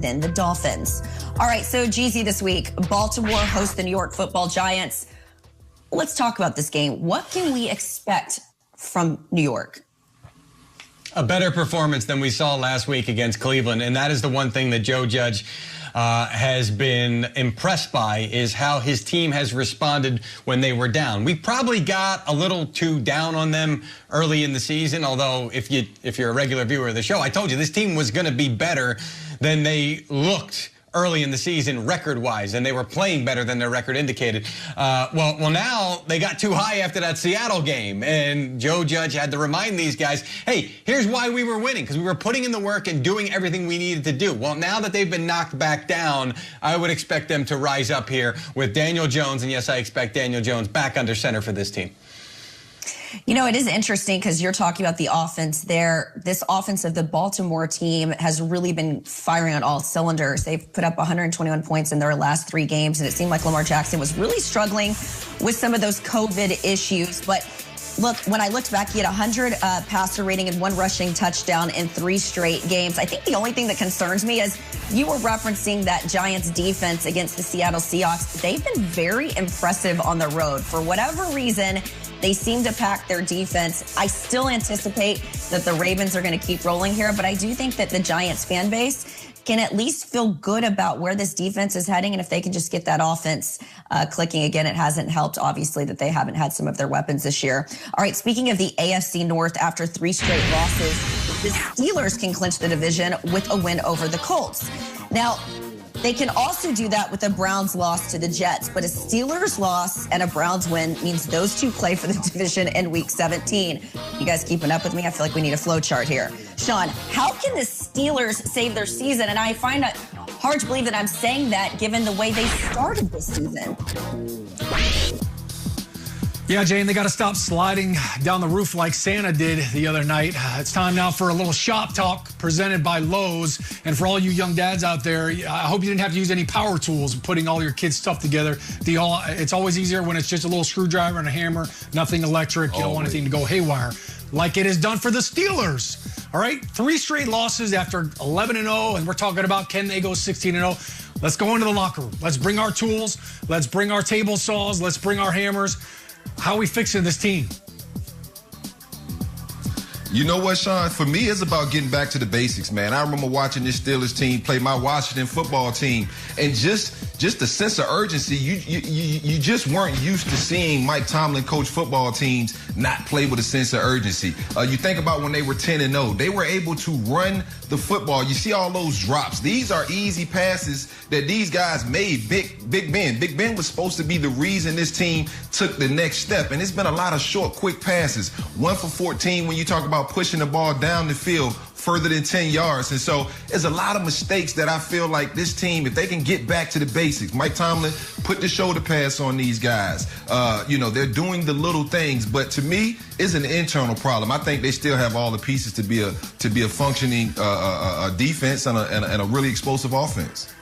than the Dolphins. All right, so Jeezy this week, Baltimore hosts the New York Football Giants. Let's talk about this game. What can we expect from New York? A better performance than we saw last week against Cleveland, and that is the one thing that Joe Judge has been impressed by, is how his team has responded when they were down. We probably got a little too down on them early in the season, although if you're a regular viewer of the show, I told you this team was going to be better than they looked early in the season record-wise, and they were playing better than their record indicated. Well, now they got too high after that Seattle game, and Joe Judge had to remind these guys, hey, here's why we were winning, because we were putting in the work and doing everything we needed to do. Well, now that they've been knocked back down, I would expect them to rise up here with Daniel Jones, and yes, I expect Daniel Jones back under center for this team. You know, it is interesting because you're talking about the offense there. This offense of the Baltimore team has really been firing on all cylinders. They've put up 121 points in their last 3 games, and it seemed like Lamar Jackson was really struggling with some of those COVID issues. But look, when I looked back, he had 100 passer rating and 1 rushing touchdown in 3 straight games. I think the only thing that concerns me is you were referencing that Giants defense against the Seattle Seahawks. They've been very impressive on the road. For whatever reason, they seem to pack their defense. I still anticipate that the Ravens are going to keep rolling here, but I do think that the Giants fan base can at least feel good about where this defense is heading, and if they can just get that offense clicking again. It hasn't helped, obviously, that they haven't had some of their weapons this year. All right, speaking of the AFC North, after 3 straight losses, the Steelers can clinch the division with a win over the Colts. Now, they can also do that with a Browns loss to the Jets, but a Steelers loss and a Browns win means those two play for the division in Week 17. You guys keeping up with me? I feel like we need a flow chart here. Sean, how can the Steelers save their season? And I find it hard to believe that I'm saying that given the way they started this season. Yeah, Jane, they got to stop sliding down the roof like Santa did the other night. It's time now for a little shop talk presented by Lowe's. And for all you young dads out there, I hope you didn't have to use any power tools putting all your kids' stuff together. It's always easier when it's just a little screwdriver and a hammer, nothing electric. You don't want anything to go haywire like it is done for the Steelers. All right, 3 straight losses after 11-0, and we're talking about can they go 16-0. Let's go into the locker room. Let's bring our tools. Let's bring our table saws. Let's bring our hammers. How are we fixing this team? You know what, Sean? For me, it's about getting back to the basics, man. I remember watching this Steelers team play my Washington football team, and just the sense of urgency. You just weren't used to seeing Mike Tomlin coach football teams not play with a sense of urgency. You think about when they were 10-0, they were able to run the football. You see all those drops. These are easy passes that these guys made. Big Ben was supposed to be the reason this team took the next step, and it's been a lot of short, quick passes. 1 for 14 when you talk about pushing the ball down the field further than 10 yards. And so there's a lot of mistakes that I feel like this team, if they can get back to the basics, Mike Tomlin put the shoulder pass on these guys. They're doing the little things, but to me, it's an internal problem. I think they still have all the pieces to be a functioning defense and a really explosive offense.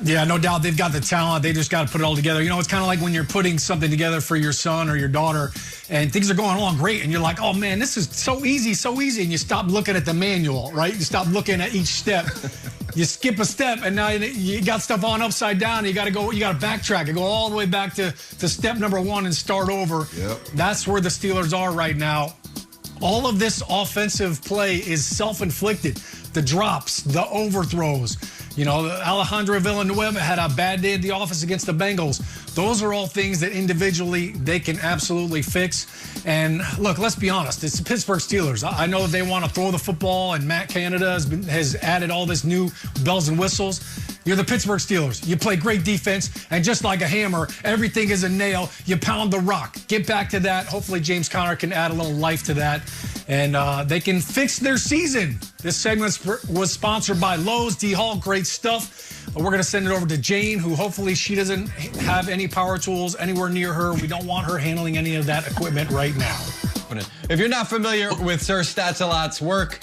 Yeah, no doubt they've got the talent. They just got to put it all together. You know, it's kind of like when you're putting something together for your son or your daughter and things are going along great and you're like, oh man, this is so easy. And you stop looking at the manual, right? You stop looking at each step. You skip a step and now you got stuff on upside down. And you got to backtrack and go all the way back to step number 1 and start over. Yep. That's where the Steelers are right now. All of this offensive play is self-inflicted. The drops, the overthrows. You know, Alejandro Villanueva had a bad day at the office against the Bengals. Those are all things that individually they can absolutely fix. And look, let's be honest, it's the Pittsburgh Steelers. I know that they want to throw the football, and Matt Canada has added all this new bells and whistles. You're the Pittsburgh Steelers. You play great defense, and just like a hammer, everything is a nail. You pound the rock. Get back to that. Hopefully James Conner can add a little life to that, and they can fix their season. This segment was sponsored by Lowe's. D. Hall, great stuff. We're going to send it over to Jane, who hopefully she doesn't have any power tools anywhere near her. We don't want her handling any of that equipment right now. If you're not familiar with Sir Stats-A-Lot's work,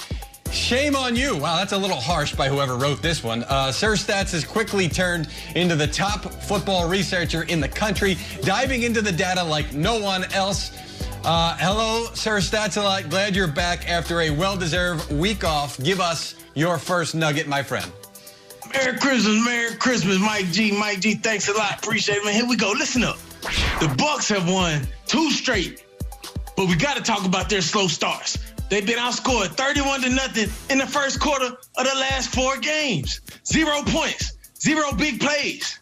shame on you. Wow, that's a little harsh by whoever wrote this one. Sir Stats has quickly turned into the top football researcher in the country, diving into the data like no one else. Hello, Sir Stats-A-Lot. Glad you're back after a well-deserved week off. Give us your first nugget, my friend. Merry Christmas, Mike G. Mike G, thanks a lot. Appreciate it, man. Here we go. Listen up. The Bucks have won 2 straight, but we got to talk about their slow starts. They've been outscored 31-0 in the first quarter of the last 4 games. 0 points, 0 big plays.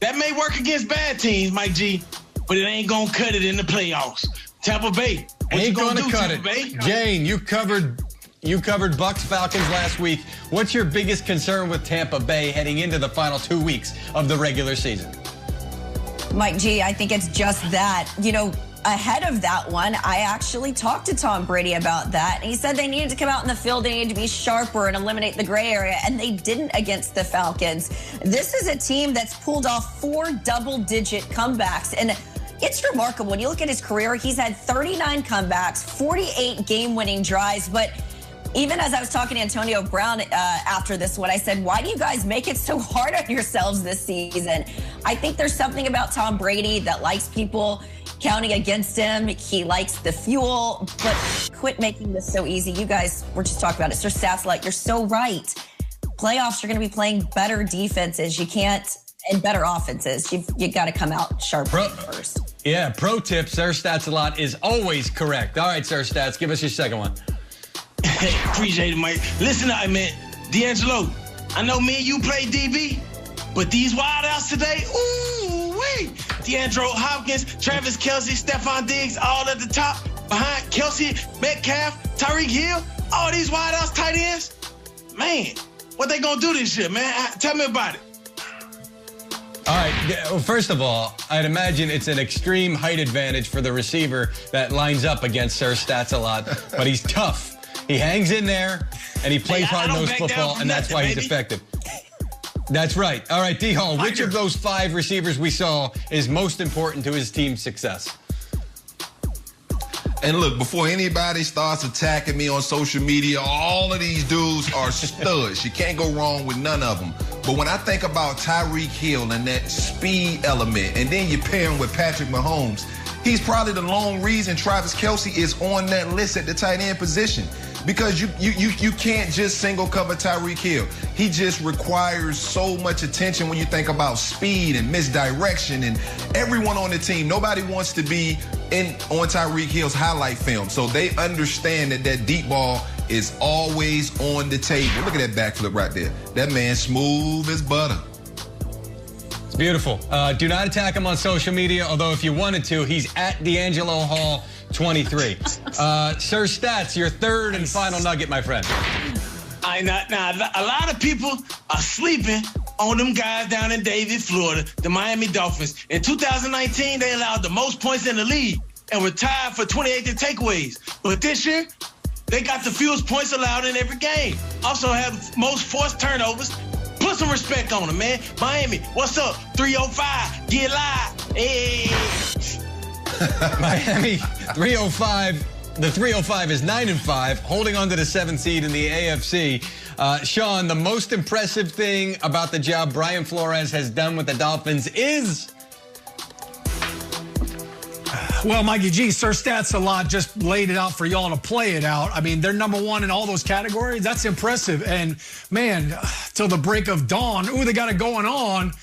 That may work against bad teams, Mike G, but it ain't going to cut it in the playoffs. Tampa Bay, what ain't you going to do, cut Tampa it. Bay? Jane, you covered Bucks Falcons last week. What's your biggest concern with Tampa Bay heading into the final 2 weeks of the regular season? Mike G, I think it's just that. Ahead of that one, I actually talked to Tom Brady about that. He said they needed to come out in the field, they needed to be sharper and eliminate the gray area, and they didn't against the Falcons. This is a team that's pulled off 4 double-digit comebacks, and it's remarkable. When you look at his career, he's had 39 comebacks, 48 game-winning drives, but even as I was talking to Antonio Brown after this one, I said, why do you guys make it so hard on yourselves this season? I think there's something about Tom Brady that likes people counting against him. He likes the fuel, but quit making this so easy. You guys were just talking about it. Sir Stats, you're so right. Playoffs, you're going to be playing better defenses. You can't, and better offenses. You got to come out sharp first. Yeah, pro tip, Sir Stats a lot is always correct. All right, Sir Stats, give us your second one. Hey, appreciate it, Mike. Listen, DeAngelo, I know me and you play DB, but these wideouts today, ooh-wee. DeAndre Hopkins, Travis Kelce, Stephon Diggs, all at the top, behind Kelce, Metcalf, Tyreek Hill, all these wideouts, tight ends. Man, what they gonna do this year, man? Tell me about it. All right, well, first of all, I'd imagine it's an extreme height advantage for the receiver that lines up against Sir Stats a lot, but he's tough. He hangs in there, and he plays hard-nosed football, and that's why he's effective. That's right. All right, D-Hall, which of those 5 receivers we saw is most important to his team's success? And look, before anybody starts attacking me on social media, all of these dudes are studs. You can't go wrong with none of them. But when I think about Tyreek Hill and that speed element, and then you pair him with Patrick Mahomes, he's probably the lone reason Travis Kelce is on that list at the tight end position. Because you can't just single cover Tyreek Hill. He just requires so much attention when you think about speed and misdirection and everyone on the team. Nobody wants to be on Tyreek Hill's highlight film. So they understand that deep ball is always on the table. Look at that backflip right there. That man smooth as butter. It's beautiful. Do not attack him on social media, although if you wanted to, he's at DeAngelo Hall 23. Sir Stats, your third and final nugget, my friend. Now, a lot of people are sleeping on them guys down in Davie, Florida, the Miami Dolphins. In 2019, they allowed the most points in the league and were tied for 28 takeaways. But this year, they got the fewest points allowed in every game. Also have most forced turnovers. Put some respect on them, man. Miami, what's up? 305, get live. Hey. Miami, 305. The 305 is 9-5, holding on to the 7th seed in the AFC. Sean, the most impressive thing about the job Brian Flores has done with the Dolphins is? Well, Mikey G, Sir Stats a lot just laid it out for y'all to play it out. I mean, they're number 1 in all those categories. That's impressive. And, man, till the break of dawn, ooh, they got it going on.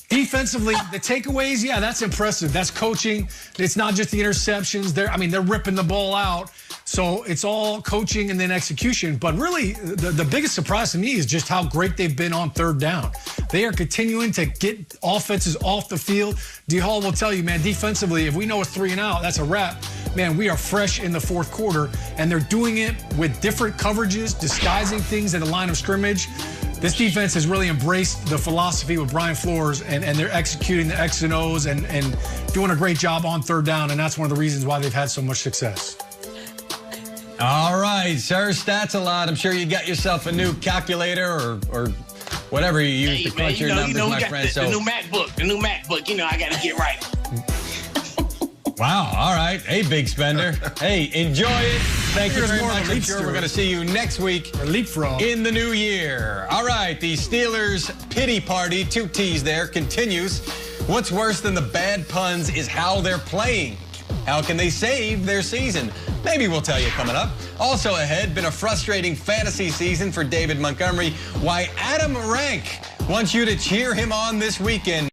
Defensively, the takeaways, yeah, that's impressive. That's coaching. It's not just the interceptions. They're ripping the ball out. So it's all coaching and then execution. But really, the biggest surprise to me is just how great they've been on third down. They are continuing to get offenses off the field. D-Hall will tell you, man, defensively, if we know it's 3 and out, that's a wrap. Man, we are fresh in the fourth quarter, and they're doing it with different coverages, disguising things at the line of scrimmage. This defense has really embraced the philosophy with Brian Flores, and they're executing the X and O's and doing a great job on third down, and that's one of the reasons why they've had so much success. All right, Sir Stats a lot. I'm sure you got yourself a new calculator or whatever you use to crunch your numbers, my friend. The new MacBook. I got to get right. Wow, all right. Hey, big spender. Hey, enjoy it. Thank you very much. I'm sure we're going to see you next week in the new year. All right, the Steelers pity party, 2 T's there, continues. What's worse than the bad puns is how they're playing. How can they save their season? Maybe we'll tell you coming up. Also ahead, been a frustrating fantasy season for David Montgomery. Why Adam Rank wants you to cheer him on this weekend.